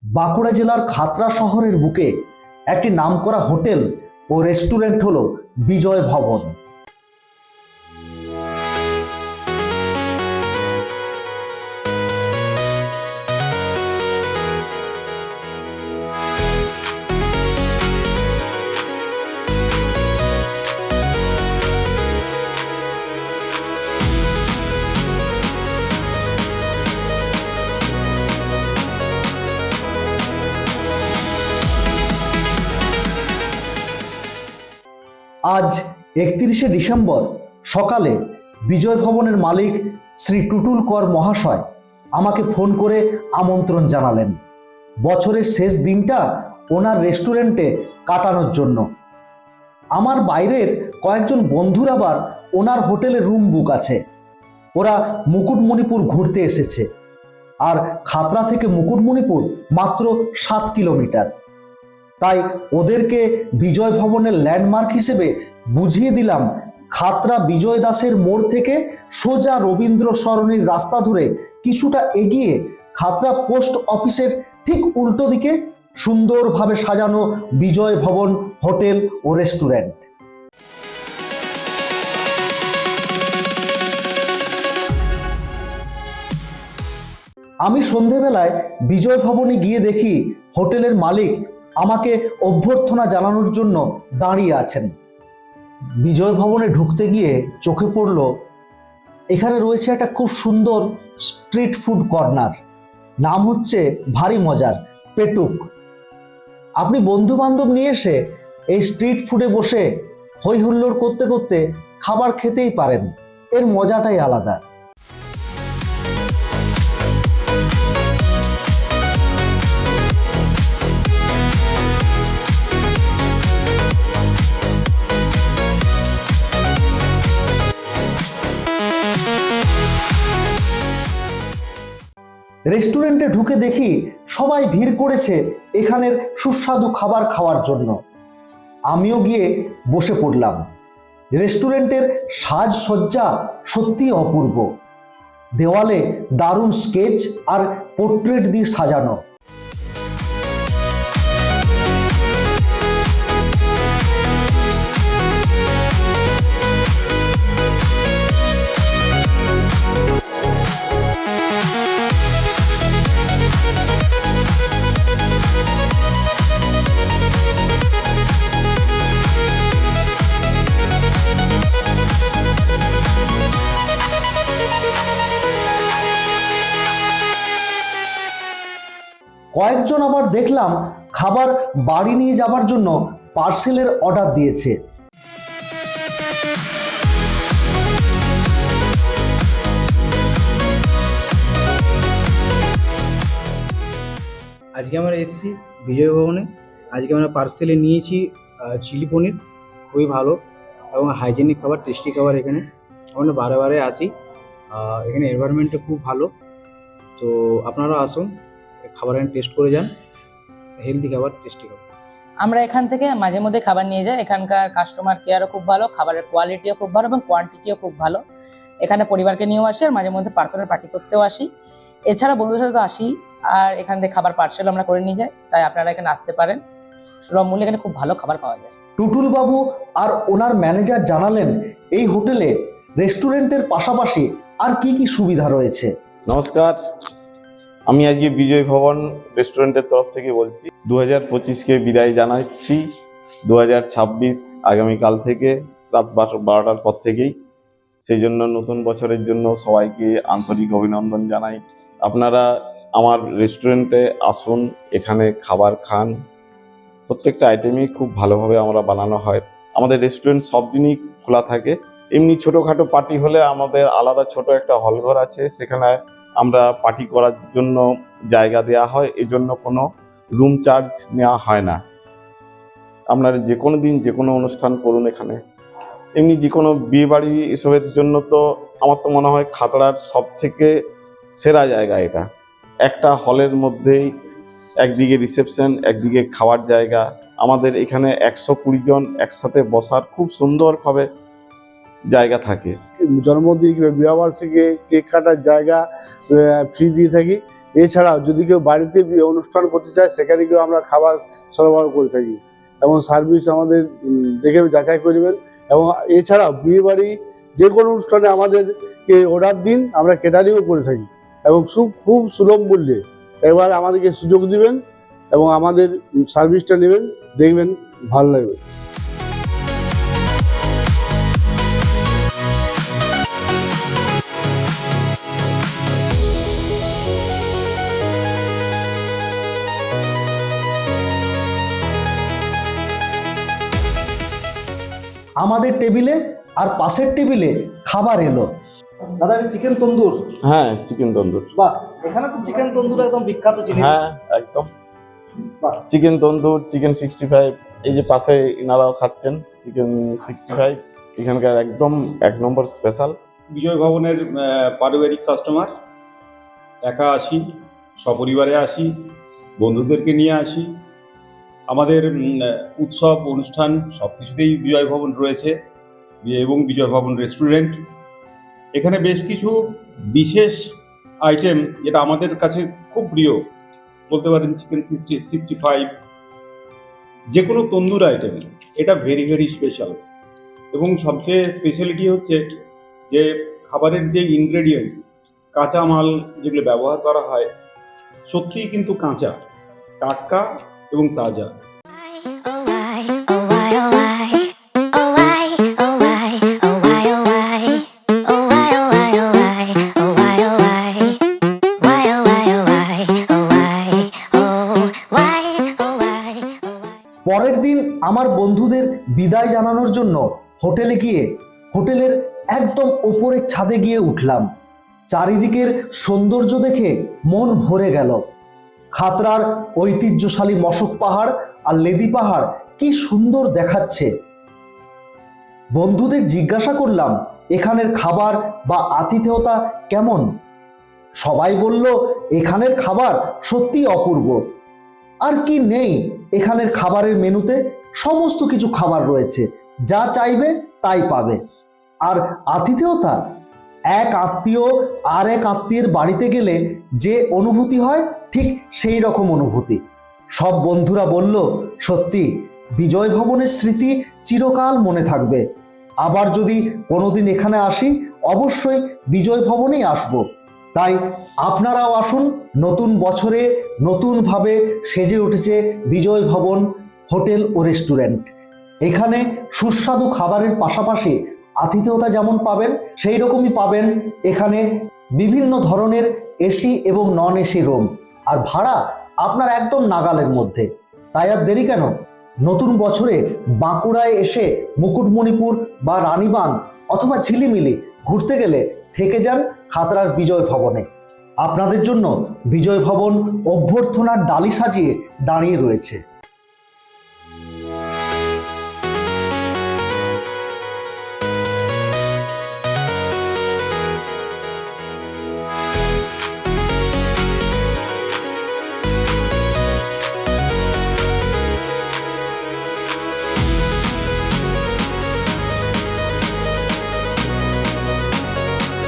বাঁকুড়া জেলার খাতড়া শহরের বুকে একটি নামকরা হোটেল ও রেস্টুরেন্ট হলো বিজয় ভবন। আজ 31শে ডিসেম্বর সকালে বিজয় ভবনের মালিক শ্রী টুটুল কর মহাশয় আমাকে ফোন করে আমন্ত্রণ জানালেন বছরের শেষ দিনটা ওনার রেস্টুরেন্টে কাটানোর জন্য। আমার বাইরের কয়েকজন বন্ধুর আবার ওনার হোটেলে রুম বুক আছে। ওরা মুকুটমণিপুর ঘুরতে এসেছে, আর খাতড়া থেকে মুকুটমণিপুর মাত্র 7 কিলোমিটার। তাই ওদেরকে বিজয় ভবনের ল্যান্ডমার্ক হিসেবে বুঝিয়ে দিলাম খাতড়া বিজয় দাসের মোড় থেকে সোজা রবীন্দ্র সরণির রাস্তা ধরে কিছুটা এগিয়ে খাতড়া পোস্ট অফিসের ঠিক উল্টো দিকে সুন্দরভাবে সাজানো বিজয় ভবন হোটেল ও রেস্টুরেন্ট। আমি সন্ধেবেলায় বিজয় ভবনে গিয়ে দেখি হোটেলের মালিক আমাকে অভ্যর্থনা জানানোর জন্য দাঁড়িয়ে আছেন। বিজয় ভবনে ঢুকতে গিয়ে চোখে পড়ল এখানে রয়েছে একটা খুব সুন্দর স্ট্রিট ফুড কর্নার, নাম হচ্ছে ভারী মজার পেটুক। আপনি বন্ধু বান্ধব নিয়ে এসে এই স্ট্রিট ফুডে বসে হই হুল্লোড় করতে করতে খাবার খেতেই পারেন, এর মজাটাই আলাদা। রেস্টুরেন্টে ঢুকে দেখি সবাই ভিড় করেছে এখানের সুস্বাদু খাবার খাওয়ার জন্য। আমিও গিয়ে বসে পড়লাম। রেস্টুরেন্টের সাজসজ্জা সত্যি অপূর্ব, দেওয়ালে দারুণ স্কেচ আর পোর্ট্রেট দিয়ে সাজানো। কয়েকজন আবার দেখলাম খাবার বাড়ি নিয়ে যাবার জন্য পার্সেলের অর্ডার দিয়েছে। আজকে আমরা এসেছি বিজয় ভবনে। আজকে আমরা পার্সেলে নিয়েছি চিলি পনির, খুবই ভালো এবং হাইজেনিক খাবার, টেস্টি খাবার। এখানে আমরা বারে বারে আসি, এখানে এনভায়রনমেন্টটা খুব ভালো। তো আপনারা আসুন, খাবার এখানে টেস্ট করে যান, হেলদি খাবার, টেস্টি খাবার। আমরা এখান থেকে মাঝে মধ্যে খাবার নিয়ে যাই। এখানকার কাস্টমার কেয়ারও খুব ভালো, খাবারের কোয়ালিটিও খুব ভালো এবং কোয়ান্টিটিও খুব ভালো। এখানে পরিবারকে নিয়েও আসি আর মাঝে মধ্যে পার্সোনাল পার্টি করতেও আসি। এছাড়া বন্ধুদের সাথে তো আসি, আর এখান থেকে খাবার পার্সেল আমরা করে নিয়ে যাই। তাই আপনারা এখানে আসতে পারেন, সুলভ মূল্যে এখানে খুব ভালো খাবার পাওয়া যায়। টুটুল বাবু আর ওনার ম্যানেজার জানালেন এই হোটেলে রেস্টুরেন্টের পাশাপাশি আর কি কি সুবিধা রয়েছে। নমস্কার, আমি আজকে বিজয় ভবন রেস্টুরেন্টের তরফ থেকে বলছি। 2025কে বিদায় জানাচ্ছি। 2026 আগামীকাল থেকে রাত 12টার পর থেকেই, সেই জন্য নতুন বছরের জন্য সবাইকে আন্তরিক অভিনন্দন জানাই। আপনারা আমার রেস্টুরেন্টে আসুন, এখানে খাবার খান। প্রত্যেকটা আইটেমই খুব ভালোভাবে আমরা বানানো হয়। আমাদের রেস্টুরেন্ট সব দিনই খোলা থাকে। এমনি ছোটোখাটো পার্টি হলে আমাদের আলাদা ছোট একটা হলঘর আছে, সেখানে আমরা পার্টি করার জন্য জায়গা দেওয়া হয়। এজন্য কোনো রুম চার্জ নেওয়া হয় না। আপনারা যে কোনো দিন যে কোনো অনুষ্ঠান করুন এখানে। এমনি যে কোনো বিয়েবাড়ি এসবের জন্য তো আমার তো মনে হয় খাতড়ার সব থেকে সেরা জায়গা এটা। একটা হলের মধ্যেই একদিকে রিসেপশন, একদিকে খাওয়ার জায়গা। আমাদের এখানে 120 জন একসাথে বসার খুব সুন্দরভাবে জায়গা থাকে। জন্মদিন কিংবা বিবাহবার্ষিকী কেক কাটার জায়গা ফ্রি দিয়ে থাকি এছাড়াও যদি কেউ বাড়িতে অনুষ্ঠান করতে চায় সেখানে কেউ আমরা খাবার সরবরাহ করে থাকি এবং সার্ভিস আমাদের দেখে যাচাই করবেন। এবং এছাড়াও বিয়ে বাড়ি যে কোনো অনুষ্ঠানে আমাদেরকে অর্ডার দিন, আমরা ক্যাটারিংও করে থাকি এবং খুব সুলভ মূল্যে। এবার আমাদেরকে সুযোগ দিবেন এবং আমাদের সার্ভিসটা নেবেন, দেখবেন ভালো লাগবে। আমাদের টেবিলে আর পাশের টেবিলে খাবার এলো। দাদা, এটা চিকেন তন্দুর? হ্যাঁ, চিকেন তন্দুর। বাহ, এখানে তো চিকেন তন্দুর একদম বিখ্যাত জিনিস। হ্যাঁ, একদম। বাহ। চিকেন তন্দুর, চিকেন 65, এই যে পাশে ইনারাও খাচ্ছেন চিকেন 65, এখানকার একদম 1 নম্বর স্পেশাল। বিজয় ভবনের পারিবারিক কাস্টমার। একা আসি, সপরিবারে আসি, বন্ধুদেরকে নিয়ে আসি। আমাদের উৎসব অনুষ্ঠান সব কিছুতেই বিজয় ভবন রয়েছে এবং বিজয় ভবন রেস্টুরেন্ট। এখানে বেশ কিছু বিশেষ আইটেম যেটা আমাদের কাছে খুব প্রিয় বলতে পারেন, চিকেন 65, যে কোনো তন্দুর আইটেম, এটা ভেরি ভেরি স্পেশাল। এবং সবচেয়ে স্পেশালিটি হচ্ছে যে খাবারের যে ইনগ্রেডিয়েন্টস, কাঁচা মাল যেগুলো ব্যবহার করা হয় সত্যিই কিন্তু কাঁচা, টাটকা এবং তাজা। পরের দিন আমার বন্ধুদের বিদায় জানানোর জন্য হোটেলে গিয়ে হোটেলের একদম ওপরের ছাদে গিয়ে উঠলাম। চারিদিকের সৌন্দর্য দেখে মন ভরে গেল। খাতড়ার ঐতিহ্যশালী মশক পাহাড় আর লেদি পাহাড় কি সুন্দর দেখাচ্ছে। বন্ধুদের জিজ্ঞাসা করলাম এখানের খাবার বা আতিথেয়তা কেমন। সবাই বলল এখানের খাবার সত্যি অপূর্ব। আর কি নেই এখানের খাবারের মেনুতে? সমস্ত কিছু খাবার রয়েছে, যা চাইবে তাই পাবে। আর আতিথেয়তা, এক আত্মীয় আর এক আত্মীয়ের বাড়িতে গেলে যে অনুভূতি হয় ঠিক সেই রকম অনুভূতি। সব বন্ধুরা বলল সত্যি বিজয় ভবনের স্মৃতি চিরকাল মনে থাকবে। আবার যদি কোনোদিন এখানে আসি অবশ্যই বিজয় ভবনেই আসব। তাই আপনারাও আসুন। নতুন বছরে নতুনভাবে সেজে উঠেছে বিজয় ভবন হোটেল ও রেস্টুরেন্ট। এখানে সুস্বাদু খাবারের পাশাপাশি আতিথেয়তা যেমন পাবেন সেই রকমই পাবেন এখানে বিভিন্ন ধরনের এসি এবং নন এসি রুম। আর ভাড়া আপনার একদম নাগালের মধ্যে। তাই আর দেরি কেন? নতুন বছরে বাঁকুড়ায় এসে মুকুটমণিপুর বা রানীবাঁধ অথবা ঝিলিমিলি ঘুরতে গেলে থেকে যান খাতড়ার বিজয় ভবনে। আপনাদের জন্য বিজয় ভবন অভ্যর্থনার ডালি সাজিয়ে দাঁড়িয়ে রয়েছে।